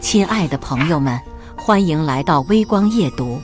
亲爱的朋友们，欢迎来到微光夜读。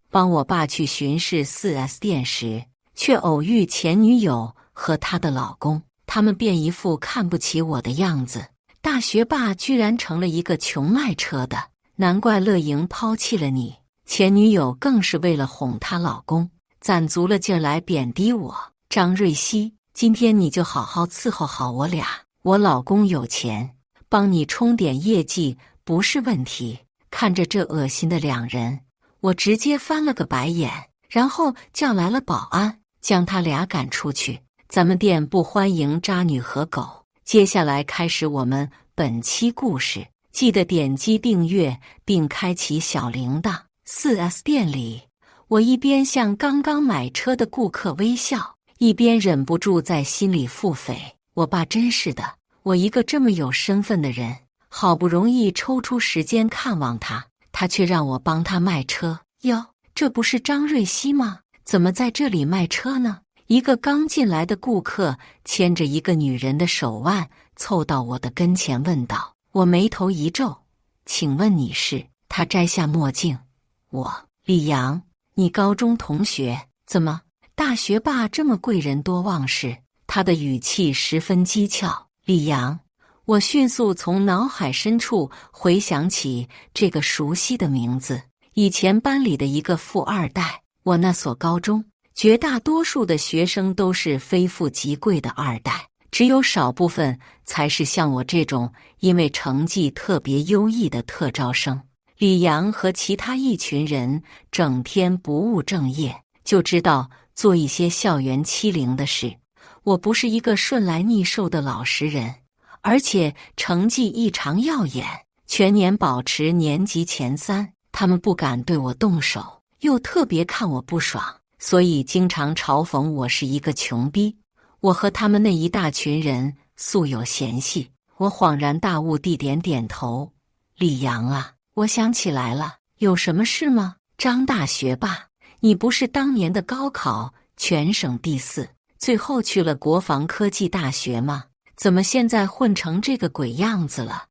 帮我爸去巡视 4S 店时，却偶遇前女友和她的老公，他们便一副看不起我的样子。大学霸居然成了一个穷卖车的，难怪乐莹抛弃了你。前女友更是为了哄她老公，攒足了劲儿来贬低我。张瑞熙，今天你就好好伺候好我俩，我老公有钱，帮你冲点业绩不是问题。看着这恶心的两人，我直接翻了个白眼，然后叫来了保安，将他俩赶出去。咱们店不欢迎渣女和狗。接下来开始我们本期故事，记得点击订阅并开启小铃铛。4S 店里，我一边向刚刚买车的顾客微笑，一边忍不住在心里腹诽：我爸真是的，我一个这么有身份的人，好不容易抽出时间看望他，他却让我帮他卖车。哟，这不是张瑞熙吗？怎么在这里卖车呢？一个刚进来的顾客牵着一个女人的手腕，凑到我的跟前问道。我眉头一皱，请问你是？他摘下墨镜，我，李阳，你高中同学，怎么大学霸这么贵人多忘事？他的语气十分讥诮。李阳，我迅速从脑海深处回想起这个熟悉的名字，以前班里的一个富二代。我那所高中，绝大多数的学生都是非富即贵的二代，只有少部分才是像我这种因为成绩特别优异的特招生。李阳和其他一群人整天不务正业，就知道做一些校园欺凌的事。我不是一个顺来逆受的老实人，而且成绩异常耀眼，全年保持年级前3，他们不敢对我动手，又特别看我不爽，所以经常嘲讽我是一个穷逼。我和他们那一大群人素有嫌隙。我恍然大悟地点点头。李阳啊，我想起来了，有什么事吗？张大学霸，你不是当年的高考全省第4，最后去了国防科技大学吗？怎么现在混成这个鬼样子了？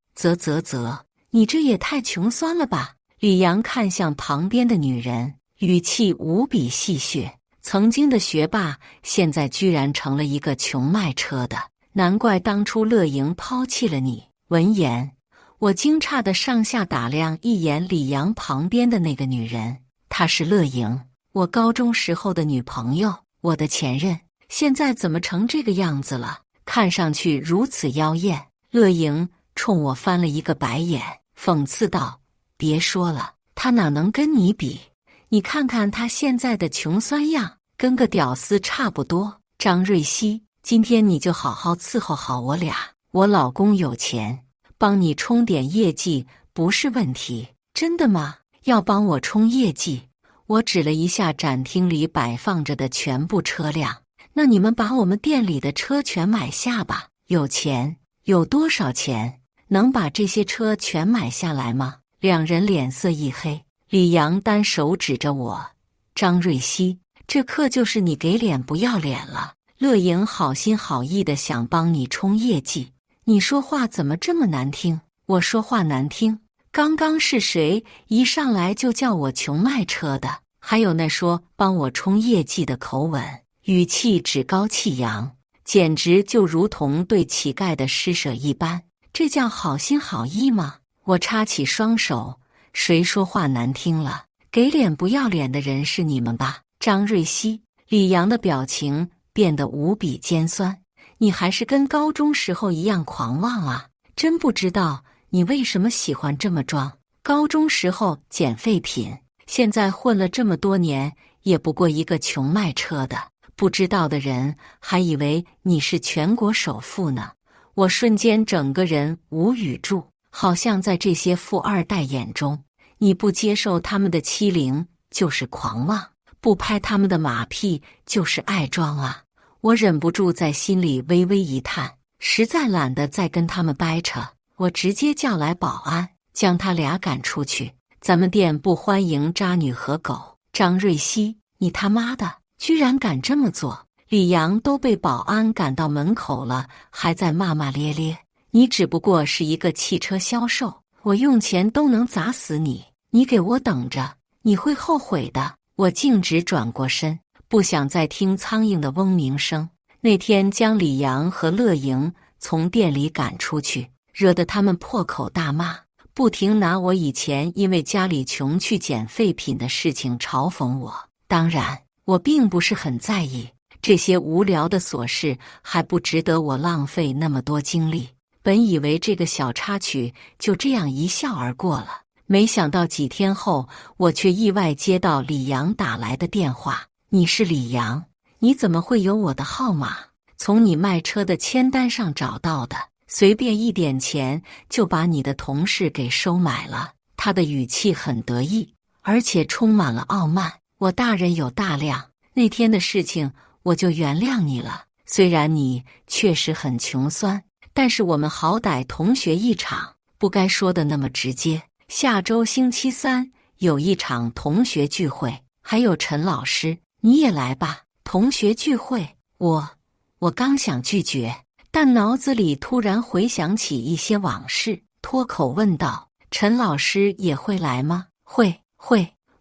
你这也太穷酸了吧！李阳看向旁边的女人，语气无比戏谑。曾经的学霸，现在居然成了一个穷卖车的，难怪当初乐莹抛弃了你。闻言，我惊诧地上下打量一眼李阳旁边的那个女人，她是乐莹，我高中时候的女朋友，我的前任，现在怎么成这个样子了？看上去如此妖艳。乐莹冲我翻了一个白眼，讽刺道：别说了，她哪能跟你比？你看看她现在的穷酸样，跟个屌丝差不多。张瑞熙，今天你就好好伺候好我俩，我老公有钱，帮你冲点业绩不是问题。真的吗？要帮我冲业绩？我指了一下展厅里摆放着的全部车辆。那你们把我们店里的车全买下吧。有钱？有多少钱？能把这些车全买下来吗？两人脸色一黑。李阳单手指着我，张瑞熙，这课就是你给脸不要脸了。乐莹好心好意的想帮你冲业绩，你说话怎么这么难听？我说话难听？刚刚是谁一上来就叫我穷卖车的？还有那说帮我冲业绩的口吻，语气趾高气扬，简直就如同对乞丐的施舍一般。这叫好心好意吗？我插起双手，谁说话难听了？给脸不要脸的人是你们吧？张瑞熙，李阳的表情变得无比尖酸。你还是跟高中时候一样狂妄啊！真不知道你为什么喜欢这么装。高中时候捡废品，现在混了这么多年，也不过一个穷卖车的。不知道的人还以为你是全国首富呢。我瞬间整个人无语住，好像在这些富二代眼中，你不接受他们的欺凌就是狂妄，不拍他们的马屁就是爱装啊！我忍不住在心里微微一叹，实在懒得再跟他们掰扯，我直接叫来保安，将他俩赶出去。咱们店不欢迎渣女和狗。张瑞熙，你他妈的居然敢这么做！李阳都被保安赶到门口了，还在骂骂咧咧。你只不过是一个汽车销售，我用钱都能砸死你，你给我等着，你会后悔的。我径直转过身，不想再听苍蝇的嗡鸣声。那天将李阳和乐莹从店里赶出去，惹得他们破口大骂，不停拿我以前因为家里穷去捡废品的事情嘲讽我。当然，我并不是很在意，这些无聊的琐事还不值得我浪费那么多精力。本以为这个小插曲就这样一笑而过了，没想到几天后，我却意外接到李阳打来的电话。你是李阳？你怎么会有我的号码？从你卖车的签单上找到的，随便一点钱就把你的同事给收买了。他的语气很得意，而且充满了傲慢。我大人有大量，那天的事情我就原谅你了。虽然你确实很穷酸，但是我们好歹同学一场，不该说的那么直接。下周星期三有一场同学聚会，还有陈老师，你也来吧。同学聚会，我刚想拒绝，但脑子里突然回想起一些往事，脱口问道：陈老师也会来吗？会，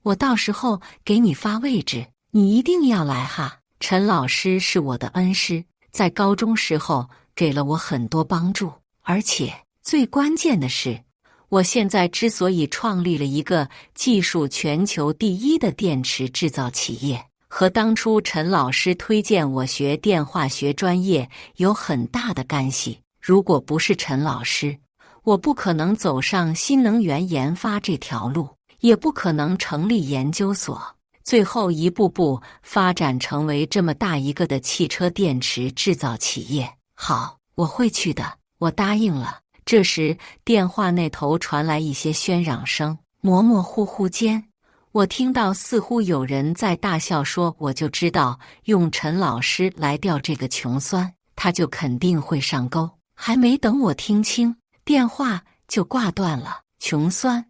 我到时候给你发位置，你一定要来哈。陈老师是我的恩师，在高中时候给了我很多帮助，而且最关键的是，我现在之所以创立了一个技术全球第一的电池制造企业，和当初陈老师推荐我学电化学专业有很大的干系。如果不是陈老师，我不可能走上新能源研发这条路，也不可能成立研究所，最后一步步发展成为这么大一个的汽车电池制造企业。好，我会去的，我答应了。这时电话那头传来一些喧嚷声，模模糊糊间，我听到似乎有人在大笑，说我就知道用陈老师来钓这个穷酸，他就肯定会上钩。还没等我听清，电话就挂断了。穷酸，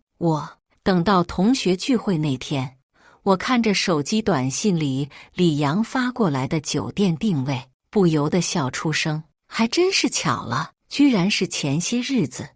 等到同学聚会那天，我看着手机短信里李阳发过来的酒店定位，不由得笑出声。还真是巧了，居然是前些日子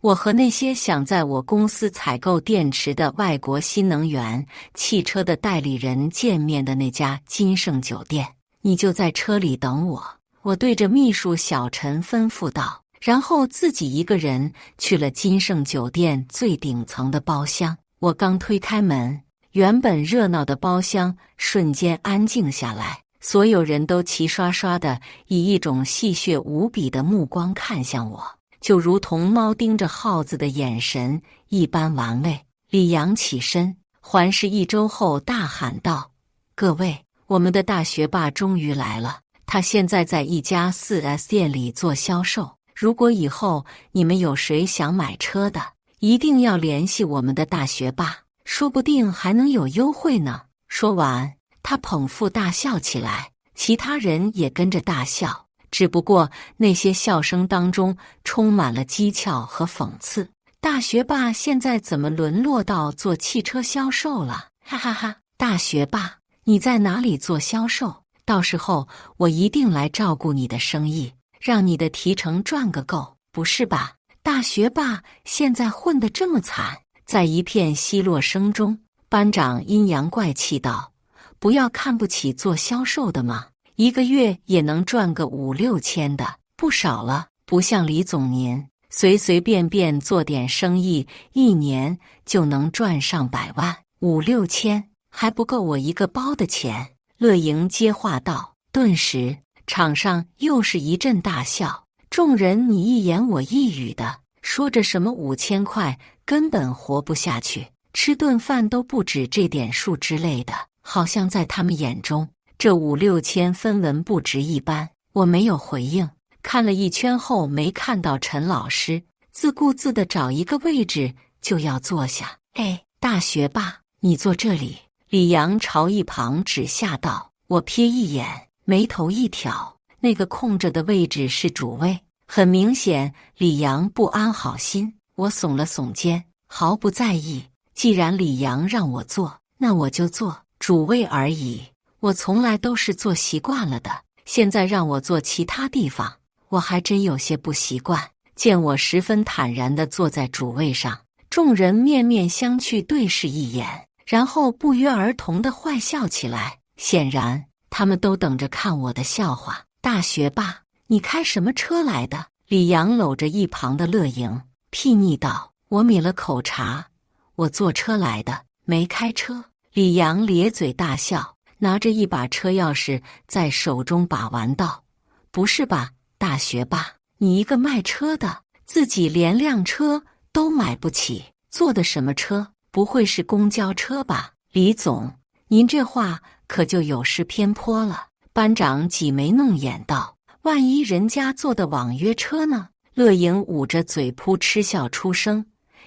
我和那些想在我公司采购电池的外国新能源汽车的代理人见面的那家金盛酒店。你就在车里等我，我对着秘书小陈吩咐道，然后自己一个人去了金盛酒店最顶层的包厢。我刚推开门，原本热闹的包厢瞬间安静下来，所有人都齐刷刷地以一种戏谑无比的目光看向我，就如同猫盯着耗子的眼神一般玩味。李阳起身，环视一周后大喊道：各位，我们的大学霸终于来了，他现在在一家 4S 店里做销售，如果以后你们有谁想买车的，一定要联系我们的大学霸，说不定还能有优惠呢。说完，他捧腹大笑起来，其他人也跟着大笑，只不过那些笑声当中充满了讥诮和讽刺。大学霸现在怎么沦落到做汽车销售了？哈哈哈！大学霸，你在哪里做销售？到时候我一定来照顾你的生意，让你的提成赚个够。不是吧？大学霸现在混得这么惨。在一片奚落声中，班长阴阳怪气道：不要看不起做销售的嘛，一个月也能赚个5、6千的，不少了。不像李总您随随便便做点生意，一年就能赚上100万，5、6千还不够我一个包的钱。乐莹接话道。顿时场上又是一阵大笑，众人你一言我一语的说着什么5000块根本活不下去，吃顿饭都不止这点数之类的，好像在他们眼中这5、6千分文不值一般。我没有回应，看了一圈后没看到陈老师，自顾自地找一个位置就要坐下。哎，大学霸，你坐这里。李阳朝一旁指下道。我瞥一眼，眉头一挑，那个空着的位置是主位，很明显李阳不安好心。我耸了耸肩，毫不在意，既然李阳让我坐，那我就坐，主位而已，我从来都是坐习惯了的，现在让我坐其他地方，我还真有些不习惯。见我十分坦然地坐在主位上，众人面面相觑，对视一眼，然后不约而同地坏笑起来。显然，他们都等着看我的笑话。大学霸，你开什么车来的？李阳搂着一旁的乐莹，睥睨道：“我抿了口茶，我坐车来的，没开车。”李阳咧嘴大笑，拿着一把车钥匙在手中把玩道：“不是吧，大学霸，你一个卖车的，自己连辆车都买不起，坐的什么车？不会是公交车吧？”李总，您这话可就有失偏颇了。班长挤眉弄眼道：“万一人家坐的网约车呢？”乐莹捂着嘴扑嗤笑出声：“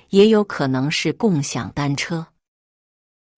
也有可能是共享单车。”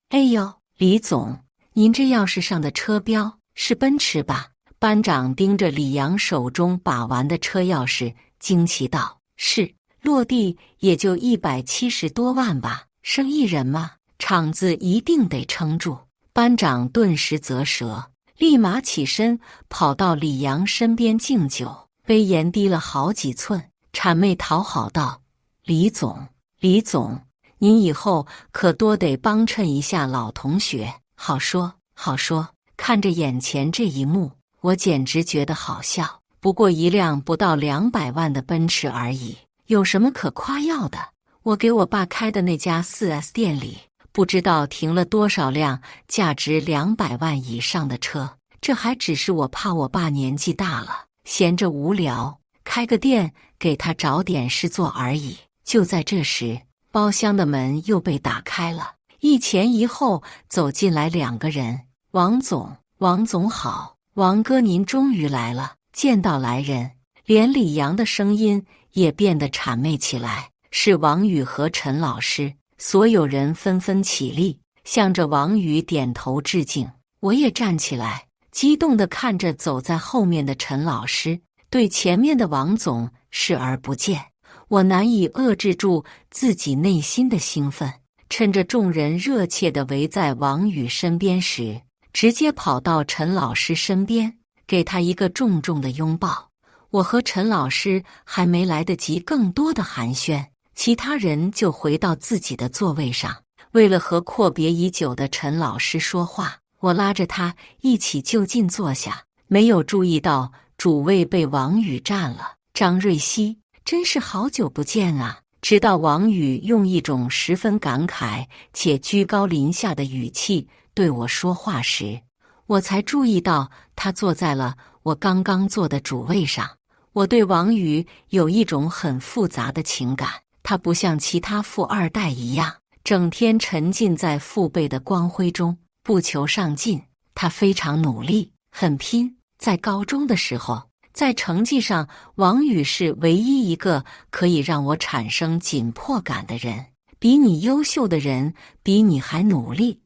哎呦，李总，您这钥匙上的车标是奔驰吧？班长盯着李阳手中把玩的车钥匙，惊奇道：“是，落地也就170多万吧，生意人嘛，场子一定得撑住。”班长顿时啧舌，立马起身跑到李阳身边敬酒，威严低了好几寸，谄媚讨好道：“李总，李总，您以后可多得帮衬一下老同学。”好说好说，看着眼前这一幕，我简直觉得好笑。不过一辆不到200万的奔驰而已，有什么可夸耀的？我给我爸开的那家 4S 店里，不知道停了多少辆价值200万以上的车。这还只是我怕我爸年纪大了，闲着无聊，开个店给他找点事做而已。就在这时，包厢的门又被打开了，一前一后走进来2个人。王总，王总好，王哥您终于来了。见到来人，连李阳的声音也变得谄媚起来，是王宇和陈老师。所有人纷纷起立，向着王宇点头致敬。我也站起来，激动地看着走在后面的陈老师，对前面的王总视而不见。我难以遏制住自己内心的兴奋，趁着众人热切地围在王宇身边时，直接跑到陈老师身边，给他一个重重的拥抱。我和陈老师还没来得及更多的寒暄，其他人就回到自己的座位上。为了和阔别已久的陈老师说话，我拉着他一起就近坐下，没有注意到主位被王宇占了。张瑞熙，真是好久不见啊！直到王宇用一种十分感慨且居高临下的语气对我说话时，我才注意到他坐在了我刚刚坐的主位上。我对王宇有一种很复杂的情感，他不像其他富二代一样，整天沉浸在父辈的光辉中，不求上进。他非常努力，很拼。在高中的时候，在成绩上，王宇是唯一一个可以让我产生紧迫感的人。比你优秀的人，比你还努力，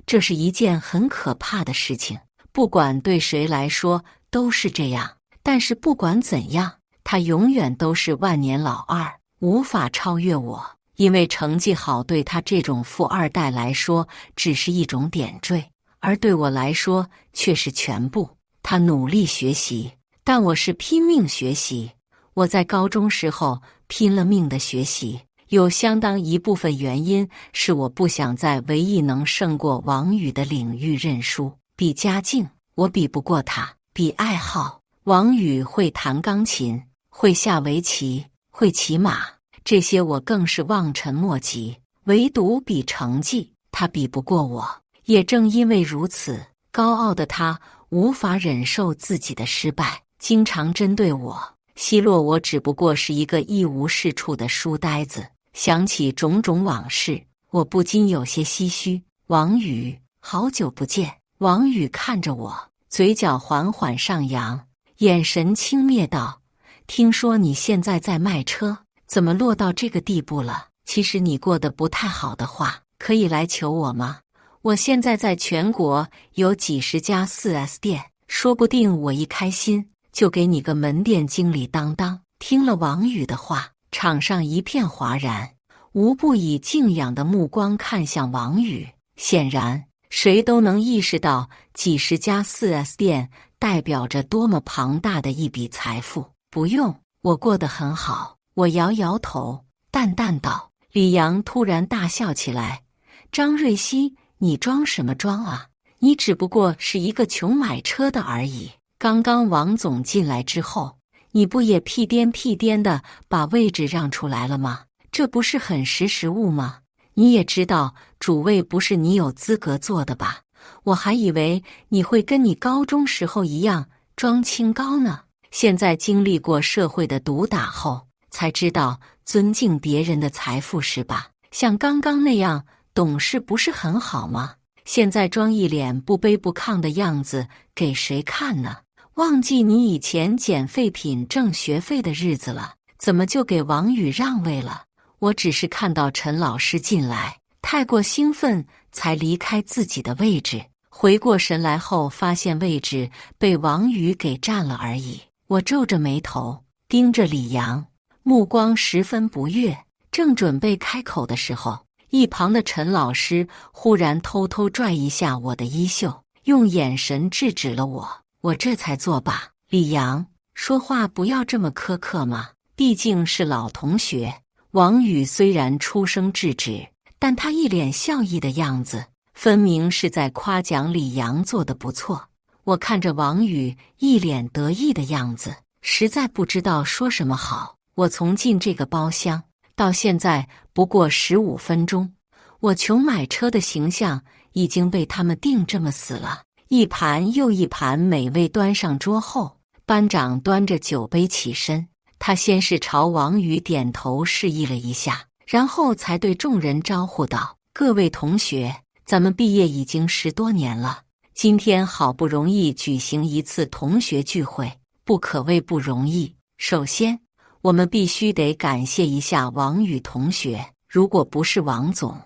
这是一件很可怕的事情。不管对谁来说都是这样。但是不管怎样，他永远都是万年老二，无法超越我。因为成绩好对他这种富二代来说只是一种点缀，而对我来说却是全部。他努力学习，但我是拼命学习。我在高中时候拼了命的学习，有相当一部分原因是我不想在唯一能胜过王宇的领域认输。比家境，我比不过他；比爱好，王宇会弹钢琴，会下围棋，会骑马，这些我更是望尘莫及。唯独比成绩，他比不过我。也正因为如此，高傲的他无法忍受自己的失败，经常针对我，奚落我只不过是一个一无是处的书呆子。想起种种往事，我不禁有些唏嘘。王宇，好久不见。王宇看着我，嘴角缓缓上扬，眼神轻蔑道：“听说你现在在卖车，怎么落到这个地步了？其实你过得不太好的话，可以来求我吗？我现在在全国有几十家 4S 店，说不定我一开心就给你个门店经理当当。”听了王宇的话，场上一片哗然，无不以敬仰的目光看向王宇。显然，谁都能意识到几十家 4S 店代表着多么庞大的一笔财富。不用，我过得很好。我摇摇头，淡淡道：“李阳突然大笑起来：“张瑞熙，你装什么装啊？你只不过是一个穷买车的而已。刚刚王总进来之后，你不也屁颠屁颠的把位置让出来了吗？这不是很识时务吗？你也知道主位不是你有资格坐的吧？我还以为你会跟你高中时候一样装清高呢。现在经历过社会的毒打后，才知道尊敬别人的财富是吧？像刚刚那样懂事不是很好吗？现在装一脸不卑不亢的样子给谁看呢？忘记你以前捡废品挣学费的日子了，怎么就给王宇让位了？我只是看到陈老师进来，太过兴奋才离开自己的位置，回过神来后发现位置被王宇给占了而已。我皱着眉头盯着李阳，目光十分不悦，正准备开口的时候，一旁的陈老师忽然偷偷拽一下我的衣袖，用眼神制止了我。我这才作罢。李阳，说话不要这么苛刻嘛，毕竟是老同学。王宇虽然出声制止，但他一脸笑意的样子，分明是在夸奖李阳做得不错。我看着王宇一脸得意的样子，实在不知道说什么好。我从进这个包厢到现在不过15分钟，我穷买车的形象已经被他们定这么死了。一盘又一盘美味端上桌后，班长端着酒杯起身，他先是朝王宇点头示意了一下，然后才对众人招呼道：“各位同学，咱们毕业已经10多年了，今天好不容易举行一次同学聚会，不可谓不容易。首先，我们必须得感谢一下王宇同学，如果不是王总，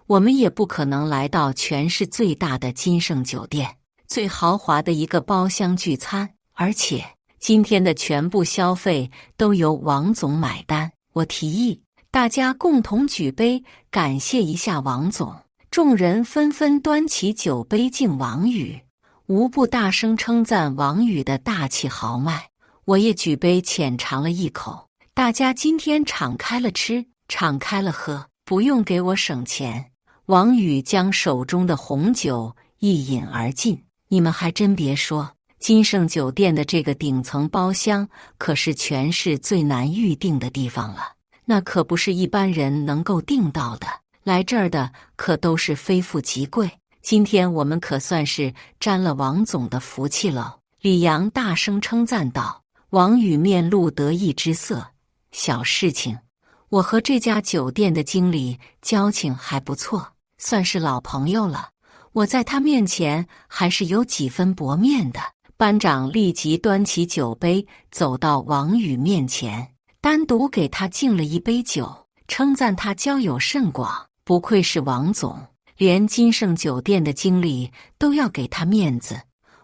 我们也不可能来到全市最大的金盛酒店，最豪华的一个包厢聚餐，而且今天的全部消费都由王总买单。我提议大家共同举杯，感谢一下王总。”众人纷纷端起酒杯敬王宇，无不大声称赞王宇的大气豪迈。我也举杯浅尝了一口，大家今天敞开了吃，敞开了喝，不用给我省钱。王宇将手中的红酒一饮而尽。你们还真别说，金盛酒店的这个顶层包厢可是全市最难预定的地方了，那可不是一般人能够订到的。来这儿的可都是非富即贵，今天我们可算是沾了王总的福气了。李阳大声称赞道。王宇面露得意之色：“小事情，我和这家酒店的经理交情还不错，算是老朋友了。我在他面前还是有几分薄面的。”班长立即端起酒杯，走到王宇面前，单独给他敬了一杯酒，称赞他交友甚广。不愧是王总，连金盛酒店的经理都要给他面子。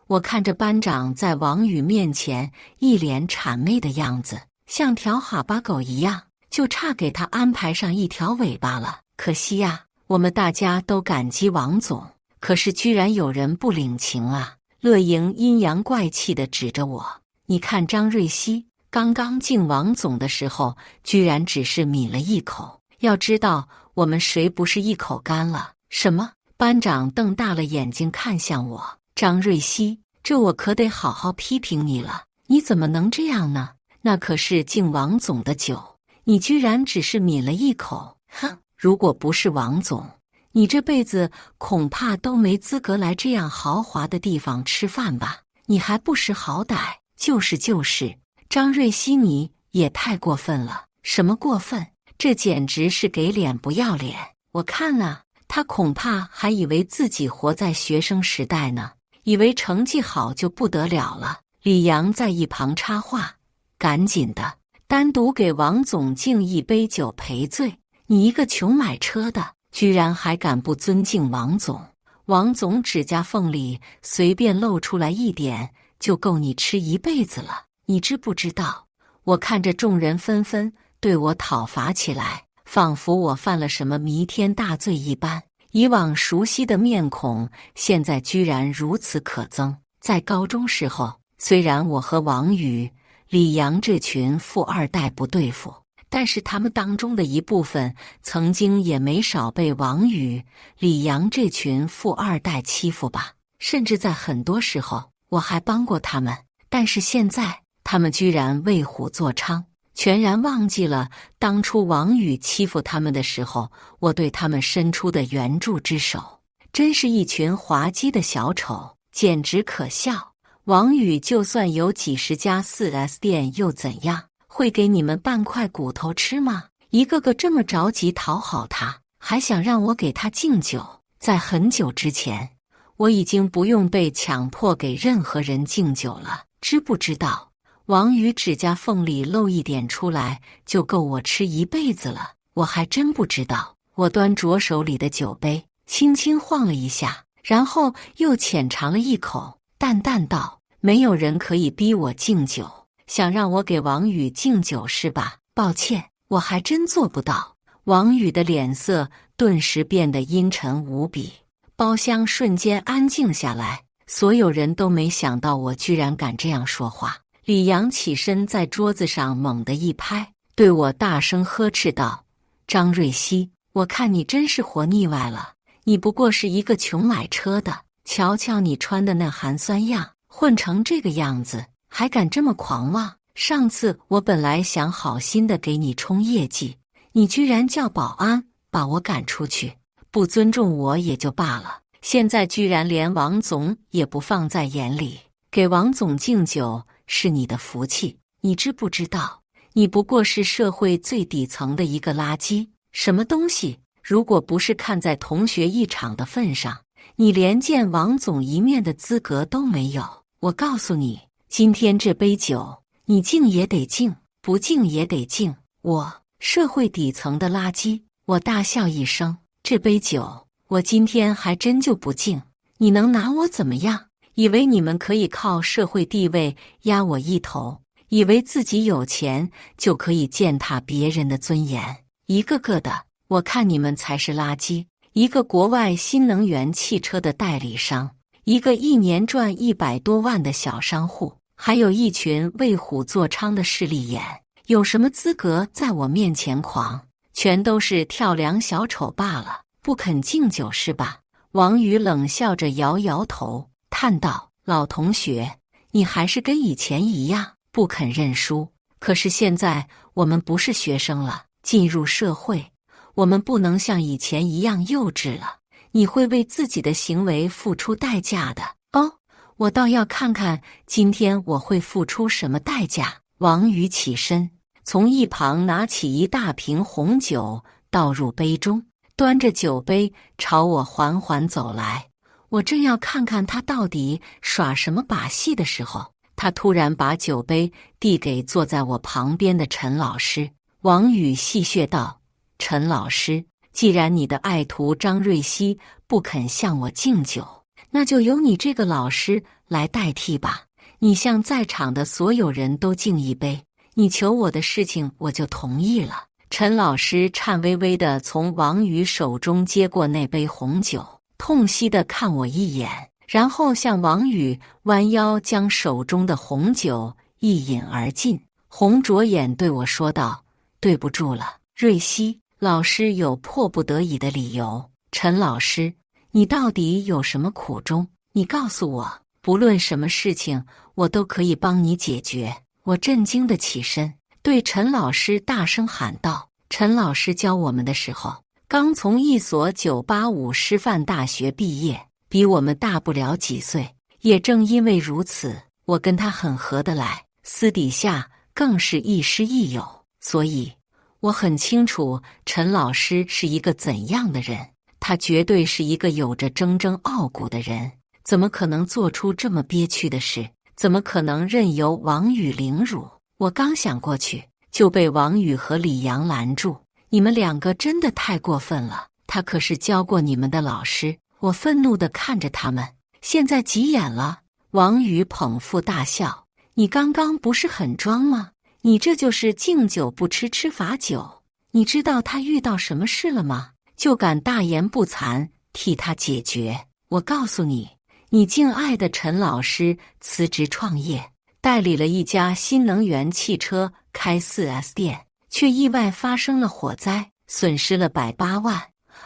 我看着班长在王宇面前一脸谄媚的样子，像条哈巴狗一样，就差给他安排上一条尾巴了。可惜呀，我们大家都感激王总，可是居然有人不领情啊！乐莹阴阳怪气地指着我：“你看张瑞熙，刚刚敬王总的时候，居然只是抿了一口。要知道，我们谁不是一口干了？”什么？班长瞪大了眼睛看向我：“张瑞熙，这我可得好好批评你了，你怎么能这样呢？那可是敬王总的酒，你居然只是抿了一口！哼，如果不是王总，你这辈子恐怕都没资格来这样豪华的地方吃饭吧？你还不识好歹！就是，张瑞熙，你也太过分了！什么过分？这简直是给脸不要脸！我看啊，他恐怕还以为自己活在学生时代呢，以为成绩好就不得了了。”李阳在一旁插话：“赶紧的，单独给王总敬一杯酒赔罪！你一个穷买车的，居然还敢不尊敬王总！王总指甲缝里随便露出来一点，就够你吃一辈子了，你知不知道？”我看着众人纷纷对我讨伐起来，仿佛我犯了什么弥天大罪一般。以往熟悉的面孔，现在居然如此可憎。在高中时候，虽然我和王宇、李阳这群富二代不对付，但是他们当中的一部分曾经也没少被王宇、李阳这群富二代欺负吧。甚至在很多时候，我还帮过他们。但是现在，他们居然为虎作伥，全然忘记了当初王宇欺负他们的时候，我对他们伸出的援助之手。真是一群滑稽的小丑，简直可笑。王宇就算有几十家 4S 店又怎样？会给你们半块骨头吃吗？一个个这么着急讨好他，还想让我给他敬酒。在很久之前，我已经不用被强迫给任何人敬酒了，知不知道？王宇指甲缝里露一点出来，就够我吃一辈子了。我还真不知道。我端着手里的酒杯，轻轻晃了一下，然后又浅尝了一口，淡淡道：“没有人可以逼我敬酒。想让我给王宇敬酒是吧？抱歉，我还真做不到。”王宇的脸色顿时变得阴沉无比，包厢瞬间安静下来，所有人都没想到我居然敢这样说话。李阳起身在桌子上猛地一拍，对我大声呵斥道：“张瑞熙，我看你真是活腻歪了，你不过是一个穷买车的，瞧瞧你穿的那寒酸样，混成这个样子。还敢这么狂妄！上次我本来想好心的给你冲业绩，你居然叫保安把我赶出去，不尊重我也就罢了，现在居然连王总也不放在眼里。给王总敬酒是你的福气，你知不知道？你不过是社会最底层的一个垃圾，什么东西？如果不是看在同学一场的份上，你连见王总一面的资格都没有。我告诉你，今天这杯酒，你敬也得敬，不敬也得敬。我社会底层的垃圾！我大笑一声，这杯酒，我今天还真就不敬。你能拿我怎么样？以为你们可以靠社会地位压我一头，以为自己有钱就可以践踏别人的尊严？一个个的，我看你们才是垃圾！一个国外新能源汽车的代理商，一个一年赚100多万的小商户，还有一群为虎作伥的势利眼，有什么资格在我面前狂？全都是跳梁小丑罢了，不肯敬酒是吧？王宇冷笑着摇摇头，叹道：“老同学，你还是跟以前一样，不肯认输。可是现在我们不是学生了，进入社会，我们不能像以前一样幼稚了。你会为自己的行为付出代价的。”哦，我倒要看看今天我会付出什么代价。王宇起身，从一旁拿起一大瓶红酒，倒入杯中，端着酒杯朝我缓缓走来。我正要看看他到底耍什么把戏的时候，他突然把酒杯递给坐在我旁边的陈老师。王宇戏谑道：“陈老师，既然你的爱徒张瑞熙不肯向我敬酒，那就由你这个老师来代替吧。你向在场的所有人都敬一杯，你求我的事情我就同意了。”陈老师颤巍巍地从王宇手中接过那杯红酒，痛惜地看我一眼，然后向王宇弯腰将手中的红酒一饮而尽，红着眼对我说道：“对不住了，瑞熙，老师有迫不得已的理由。陈老师，你到底有什么苦衷？你告诉我，不论什么事情，我都可以帮你解决。”我震惊地起身，对陈老师大声喊道：“陈老师教我们的时候，刚从一所985师范大学毕业，比我们大不了几岁。也正因为如此，我跟他很合得来，私底下更是亦师亦友。所以，我很清楚陈老师是一个怎样的人。他绝对是一个有着铮铮傲骨的人，怎么可能做出这么憋屈的事？怎么可能任由王宇凌辱？我刚想过去，就被王宇和李阳拦住。你们两个真的太过分了，他可是教过你们的老师。我愤怒地看着他们，现在急眼了。王宇捧腹大笑：“你刚刚不是很装吗？你这就是敬酒不吃吃罚酒。你知道他遇到什么事了吗？就敢大言不惭替他解决。我告诉你，你敬爱的陈老师辞职创业，代理了一家新能源汽车开 4S 店，却意外发生了火灾，损失了108万。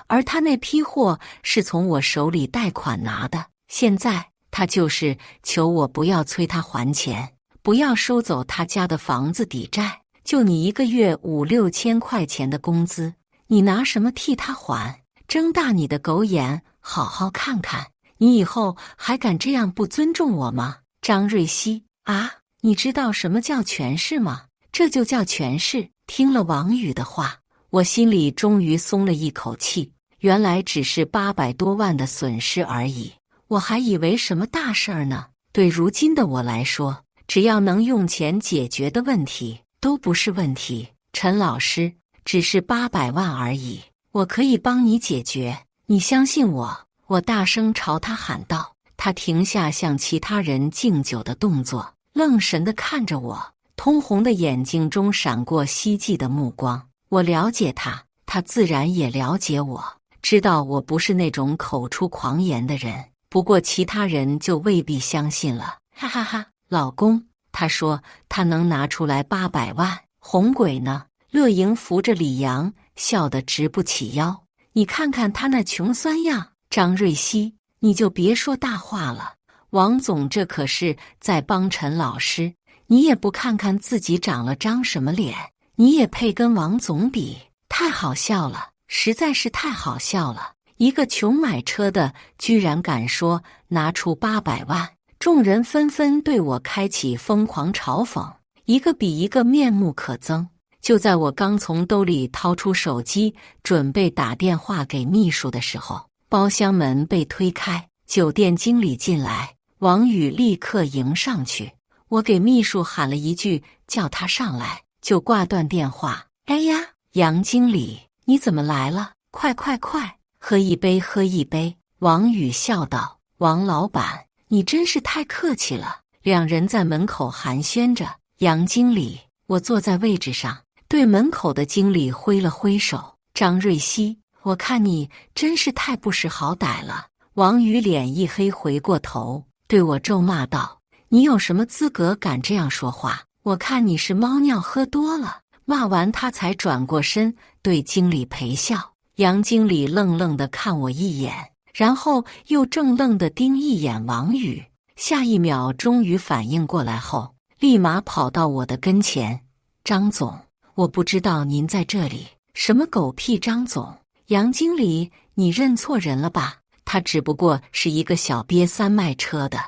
而他那批货是从我手里贷款拿的，现在他就是求我不要催他还钱，不要收走他家的房子抵债。就你一个月5、6千块钱的工资，你拿什么替他还？睁大你的狗眼，好好看看，你以后还敢这样不尊重我吗？张瑞熙啊，你知道什么叫权势吗？这就叫权势。听了王宇的话，我心里终于松了一口气，原来只是800多万的损失而已，我还以为什么大事儿呢。对如今的我来说，只要能用钱解决的问题都不是问题。陈老师，只是800万而已，我可以帮你解决，你相信我。我大声朝他喊道。他停下向其他人敬酒的动作，愣神地看着我，通红的眼睛中闪过希冀的目光。我了解他，他自然也了解我，知道我不是那种口出狂言的人。不过其他人就未必相信了。哈哈哈，老公，他说他能拿出来800万，红鬼呢？乐莹扶着李阳，笑得直不起腰。你看看他那穷酸样。张瑞熙，你就别说大话了，王总这可是在帮陈老师，你也不看看自己长了张什么脸，你也配跟王总比？太好笑了，实在是太好笑了。一个穷买车的居然敢说拿出800万，众人纷纷对我开启疯狂嘲讽，一个比一个面目可憎。就在我刚从兜里掏出手机准备打电话给秘书的时候，包厢门被推开，酒店经理进来，王宇立刻迎上去。我给秘书喊了一句叫他上来，就挂断电话。哎呀，杨经理，你怎么来了？快快快，喝一杯喝一杯。王宇笑道。王老板，你真是太客气了。两人在门口寒暄着。杨经理，我坐在位置上，对门口的经理挥了挥手。张瑞熙，我看你真是太不识好歹了。王宇脸一黑，回过头对我咒骂道，你有什么资格敢这样说话？我看你是猫尿喝多了。骂完他才转过身对经理陪笑。杨经理愣愣地看我一眼，然后又怔愣地盯一眼王宇，下一秒终于反应过来后，立马跑到我的跟前。张总，我不知道您在这里。什么狗屁张总？杨经理，你认错人了吧？他只不过是一个小瘪三卖车的。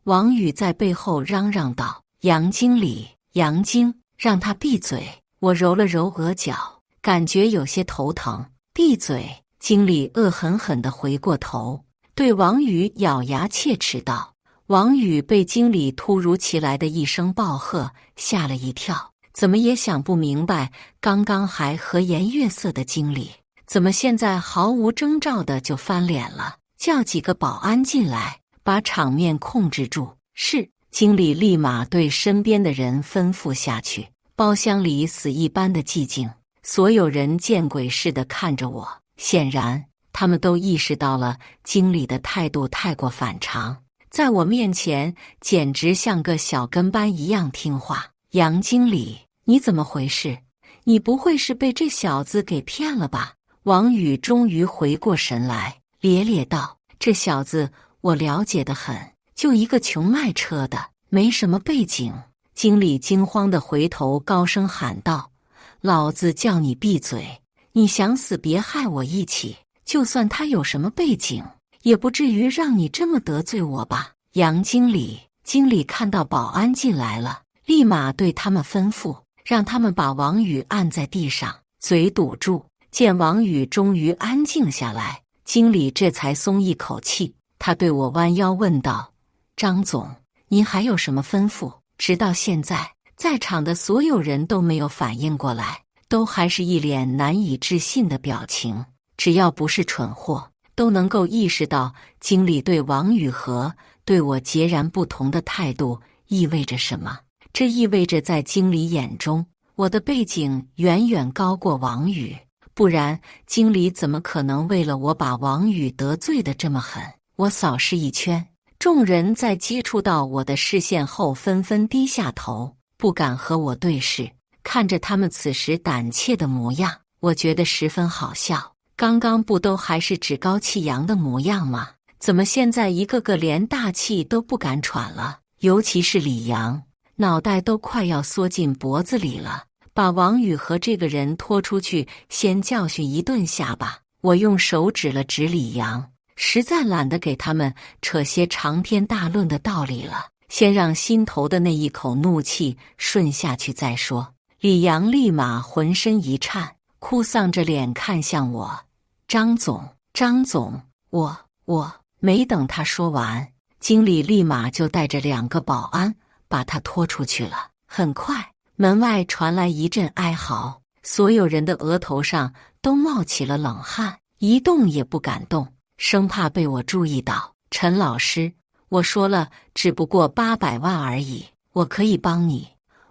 王宇在背后嚷嚷道。杨经理，杨经，让他闭嘴。我揉了揉额角，感觉有些头疼。闭嘴！经理恶狠狠地回过头，对王宇咬牙切齿道。王宇被经理突如其来的一声暴喝吓了一跳，怎么也想不明白，刚刚还和颜悦色的经理，怎么现在毫无征兆的就翻脸了？叫几个保安进来，把场面控制住。是。经理立马对身边的人吩咐下去。包厢里死一般的寂静，所有人见鬼似的看着我，显然他们都意识到了经理的态度太过反常，在我面前简直像个小跟班一样听话。杨经理，你怎么回事？你不会是被这小子给骗了吧？王宇终于回过神来，咧咧道，这小子我了解得很，就一个穷卖车的，没什么背景。经理惊慌地回头高声喊道，老子叫你闭嘴，你想死别害我一起，就算他有什么背景，也不至于让你这么得罪我吧。杨经理，经理看到保安进来了，立马对他们吩咐，让他们把王宇按在地上，嘴堵住。见王宇终于安静下来，经理这才松一口气，他对我弯腰问道，张总，您还有什么吩咐？直到现在，在场的所有人都没有反应过来，都还是一脸难以置信的表情。只要不是蠢货，都能够意识到经理对王宇和对我截然不同的态度意味着什么。这意味着在经理眼中，我的背景远远高过王宇，不然经理怎么可能为了我把王宇得罪得这么狠？我扫视一圈，众人在接触到我的视线后纷纷低下头，不敢和我对视。看着他们此时胆怯的模样，我觉得十分好笑。刚刚不都还是趾高气扬的模样吗？怎么现在一个个连大气都不敢喘了？尤其是李阳，脑袋都快要缩进脖子里了。把王宇和这个人拖出去，先教训一顿下吧。我用手指了指李阳，实在懒得给他们扯些长篇大论的道理了，先让心头的那一口怒气顺下去再说。李阳立马浑身一颤，哭丧着脸看向我：“张总，张总，我……”没等他说完，经理立马就带着2个保安把他拖出去了。很快，门外传来一阵哀嚎，所有人的额头上都冒起了冷汗，一动也不敢动，生怕被我注意到。陈老师，我说了，只不过800万而已，我可以帮你。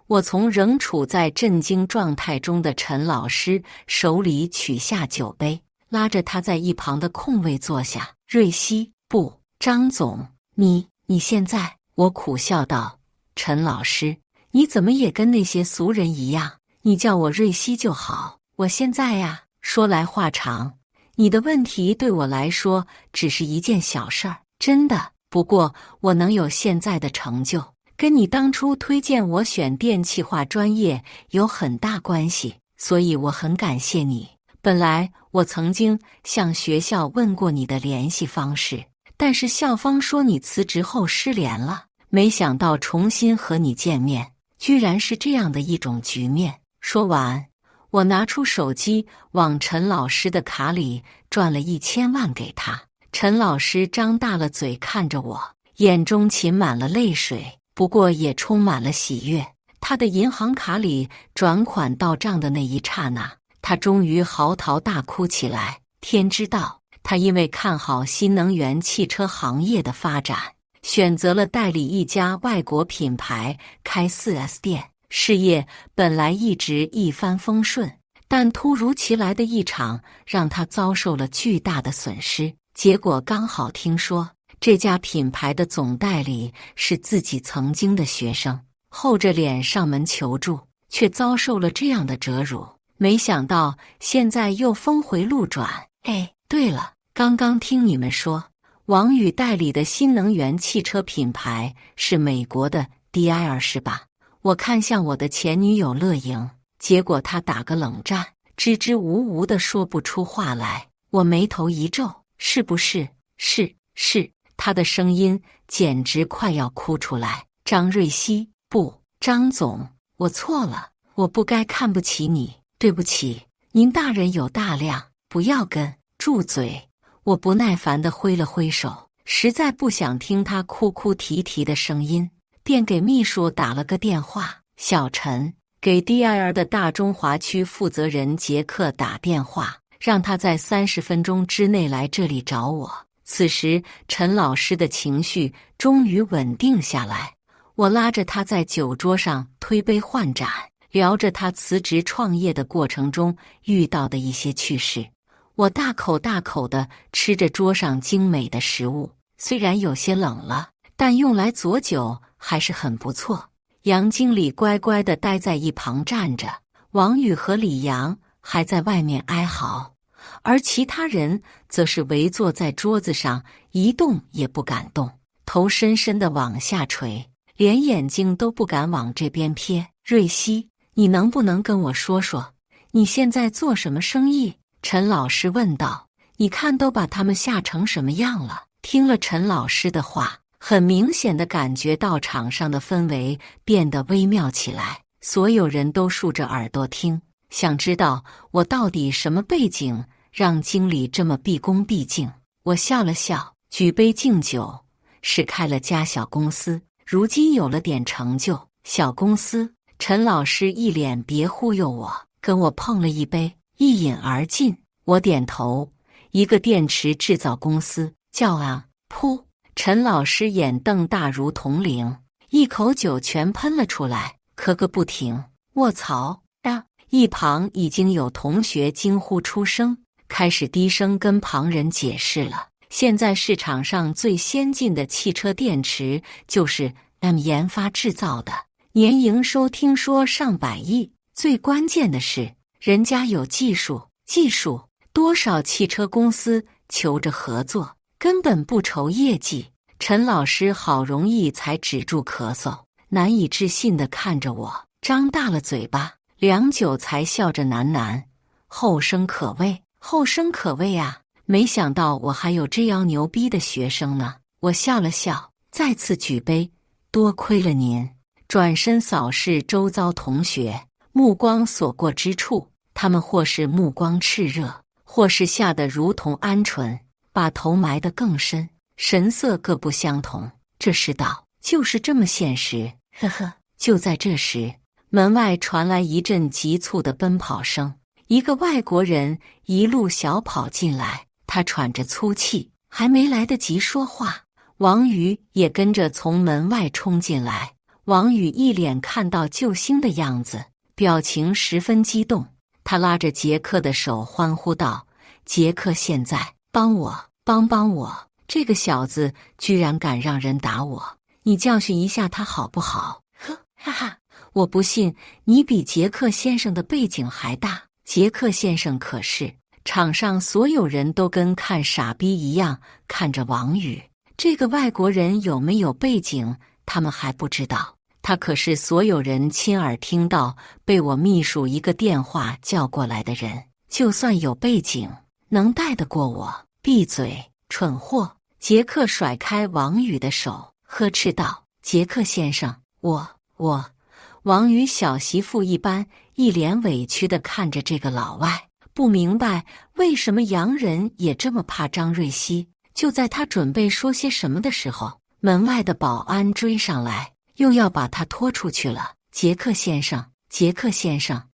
我从仍处在震惊状态中的陈老师手里取下酒杯，拉着他在一旁的空位坐下。瑞希，不，张总，你现在……我苦笑道：“陈老师，你怎么也跟那些俗人一样？你叫我瑞希就好。我现在呀，说来话长，你的问题对我来说只是一件小事儿，真的。不过我能有现在的成就，跟你当初推荐我选电气化专业有很大关系，所以我很感谢你。本来我曾经向学校问过你的联系方式，但是校方说你辞职后失联了，没想到重新和你见面，居然是这样的一种局面。”说完，我拿出手机往陈老师的卡里转了1000万给他。陈老师张大了嘴看着我，眼中噙满了泪水，不过也充满了喜悦。他的银行卡里转款到账的那一刹那，他终于嚎啕大哭起来。天知道，他因为看好新能源汽车行业的发展，选择了代理一家外国品牌开 4S 店。事业本来一直一帆风顺，但突如其来的一场让他遭受了巨大的损失。结果刚好听说这家品牌的总代理是自己曾经的学生，厚着脸上门求助，却遭受了这样的折辱。没想到现在又峰回路转。哎，对了，刚刚听你们说王宇代理的新能源汽车品牌是美国的 DIR 是吧？我看向我的前女友乐莹，结果她打个冷战，支支吾吾的说不出话来。我眉头一皱，是不是？是。她的声音简直快要哭出来。张瑞希，不，张总，我错了，我不该看不起你，对不起，您大人有大量，不要跟……住嘴！我不耐烦地挥了挥手，实在不想听他哭哭啼啼的声音，便给秘书打了个电话。小陈，给 DIR 的大中华区负责人杰克打电话，让他在30分钟之内来这里找我。此时，陈老师的情绪终于稳定下来，我拉着他在酒桌上推杯换盏，聊着他辞职创业的过程中遇到的一些趣事。我大口大口地吃着桌上精美的食物，虽然有些冷了，但用来佐酒还是很不错。杨经理乖乖地待在一旁站着，王宇和李阳还在外面哀嚎，而其他人则是围坐在桌子上，一动也不敢动，头深深地往下垂，连眼睛都不敢往这边瞥。瑞希，你能不能跟我说说，你现在做什么生意？陈老师问道。你看都把他们吓成什么样了？听了陈老师的话，很明显的感觉到场上的氛围变得微妙起来，所有人都竖着耳朵听，想知道我到底什么背景让经理这么毕恭毕敬。我笑了笑，举杯敬酒，是开了家小公司，如今有了点成就。小公司？陈老师一脸别忽悠我，跟我碰了一杯，一饮而尽。我点头，一个电池制造公司，叫啊！噗！陈老师眼瞪大如铜铃，一口酒全喷了出来，咳个不停。卧槽啊！一旁已经有同学惊呼出声，开始低声跟旁人解释了。现在市场上最先进的汽车电池就是 M 研发制造的，年营收听说上百亿，最关键的是，人家有技术，多少汽车公司求着合作，根本不愁业绩。陈老师好容易才止住咳嗽，难以置信地看着我，张大了嘴巴，良久才笑着喃喃：“后生可畏，后生可畏啊！没想到我还有这样牛逼的学生呢。”我笑了笑，再次举杯：“多亏了您。”转身扫视周遭同学，目光所过之处，他们或是目光炽热，或是吓得如同鹌鹑，把头埋得更深，神色各不相同。这世道就是这么现实，呵呵。就在这时，门外传来一阵急促的奔跑声，一个外国人一路小跑进来，他喘着粗气，还没来得及说话，王宇也跟着从门外冲进来。王宇一脸看到救星的样子，表情十分激动，他拉着杰克的手欢呼道：“杰克，现在帮我，帮我！这个小子居然敢让人打我，你教训一下他好不好？”呵，哈哈，我不信你比杰克先生的背景还大。杰克先生可是……场上所有人都跟看傻逼一样看着王宇。这个外国人有没有背景，他们还不知道。他可是所有人亲耳听到被我秘书一个电话叫过来的人，就算有背景，能带得过我？闭嘴，蠢货！杰克甩开王宇的手，呵斥道：“杰克先生，我……”王宇小媳妇一般，一脸委屈地看着这个老外，不明白为什么洋人也这么怕张瑞熙。就在他准备说些什么的时候，门外的保安追上来，又要把他拖出去了。“杰克先生，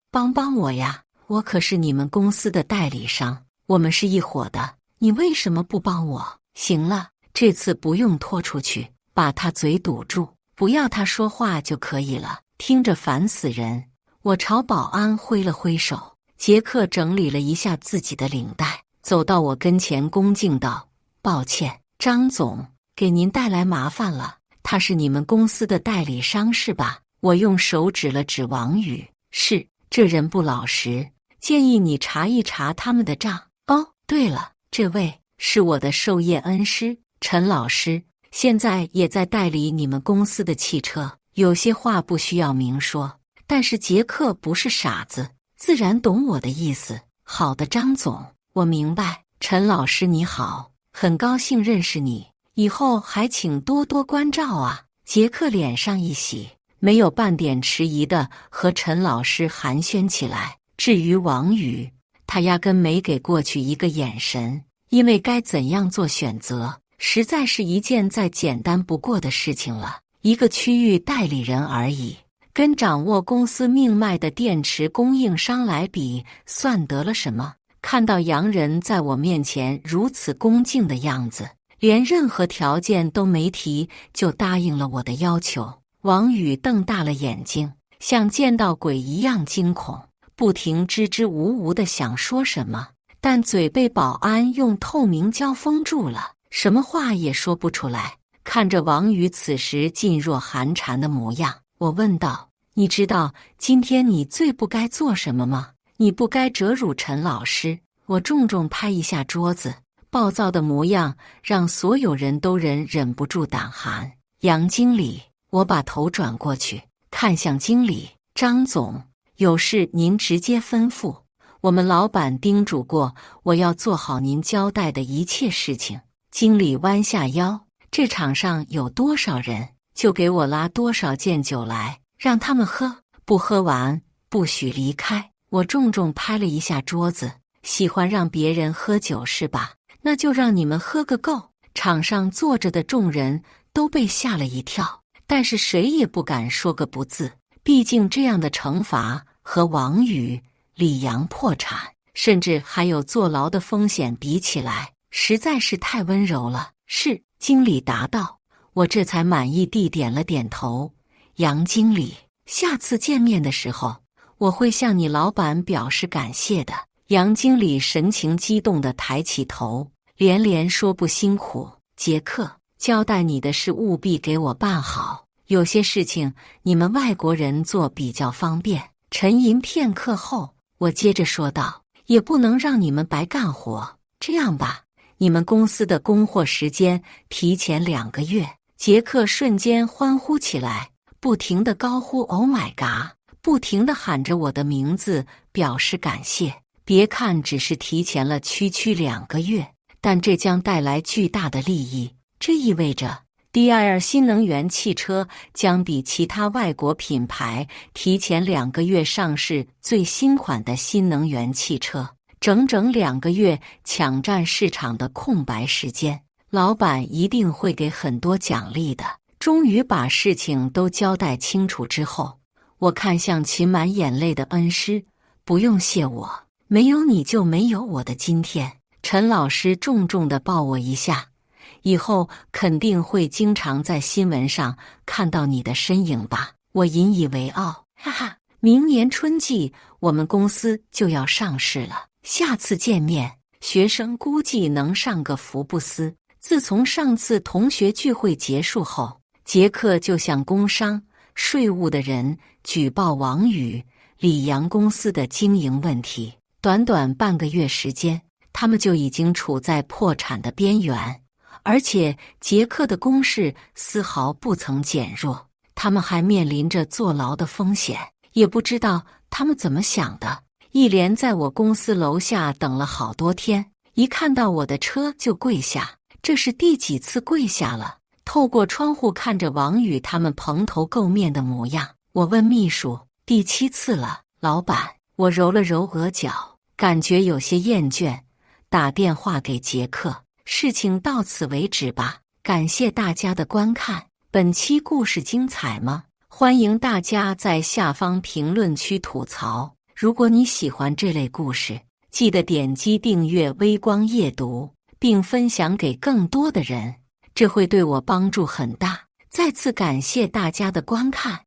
帮我呀！我可是你们公司的代理商，我们是一伙的，你为什么不帮我？”“行了，这次不用拖出去，把他嘴堵住，不要他说话就可以了。听着烦死人！”我朝保安挥了挥手。杰克整理了一下自己的领带，走到我跟前，恭敬道：“抱歉，张总，给您带来麻烦了。他是你们公司的代理商是吧？”我用手指了指王宇：“是，这人不老实，建议你查一查他们的账。哦，对了，这位是我的授业恩师陈老师，现在也在代理你们公司的汽车。有些话不需要明说，但是杰克不是傻子，自然懂我的意思。”“好的，张总，我明白。陈老师你好，很高兴认识你，以后还请多多关照啊。”杰克脸上一喜，没有半点迟疑地和陈老师寒暄起来。至于王宇，他压根没给过去一个眼神，因为该怎样做选择，实在是一件再简单不过的事情了。一个区域代理人而已，跟掌握公司命脉的电池供应商来比，算得了什么？看到洋人在我面前如此恭敬的样子，连任何条件都没提就答应了我的要求。王宇瞪大了眼睛，像见到鬼一样惊恐，不停支支吾吾的想说什么，但嘴被保安用透明胶封住了，什么话也说不出来。看着王宇此时噤若寒蝉的模样，我问道：“你知道今天你最不该做什么吗？你不该折辱陈老师。”我重重拍一下桌子，暴躁的模样让所有人都忍不住胆寒。“杨经理！”我把头转过去，看向经理：“张总，有事您直接吩咐。我们老板叮嘱过，我要做好您交代的一切事情。”经理弯下腰：“这场上有多少人，就给我拉多少件酒来，让他们喝，不喝完不许离开。”我重重拍了一下桌子：“喜欢让别人喝酒是吧？那就让你们喝个够！”场上坐着的众人都被吓了一跳，但是谁也不敢说个不字。毕竟这样的惩罚和王宇、李阳破产，甚至还有坐牢的风险比起来，实在是太温柔了。“是。”经理答道。我这才满意地点了点头。“杨经理，下次见面的时候，我会向你老板表示感谢的。”杨经理神情激动地抬起头，连连说：“不辛苦，杰克，交代你的事务必给我办好。有些事情你们外国人做比较方便，沉吟片刻后，我接着说道：“也不能让你们白干活。这样吧，你们公司的供货时间提前2个月。”杰克瞬间欢呼起来，不停地高呼 “Oh my god”， 不停地喊着我的名字，表示感谢。别看只是提前了区2个月，但这将带来巨大的利益。这意味着DIR新能源汽车将比其他外国品牌提前2个月上市最新款的新能源汽车，整整2个月抢占市场的空白时间。老板一定会给很多奖励的。终于把事情都交代清楚之后，我看向噙满眼泪的恩师：“不用谢我，没有你就没有我的今天。”陈老师重重地抱我一下，以后肯定会经常在新闻上看到你的身影吧？我引以为傲，哈哈。明年春季我们公司就要上市了，下次见面，学生估计能上个福布斯。自从上次同学聚会结束后，杰克就向工商、税务的人举报王宇、李阳公司的经营问题。短短半个月时间，他们就已经处在破产的边缘，而且杰克的攻势丝毫不曾减弱，他们还面临着坐牢的风险。也不知道他们怎么想的，一连在我公司楼下等了好多天，一看到我的车就跪下。这是第几次跪下了？透过窗户看着王宇他们蓬头垢面的模样，我问秘书：“第7次了，老板。”我揉了揉额角，感觉有些厌倦，打电话给杰克：“事情到此为止吧，感谢大家的观看。本期故事精彩吗？欢迎大家在下方评论区吐槽。如果你喜欢这类故事，记得点击订阅微光夜读，并分享给更多的人，这会对我帮助很大。再次感谢大家的观看。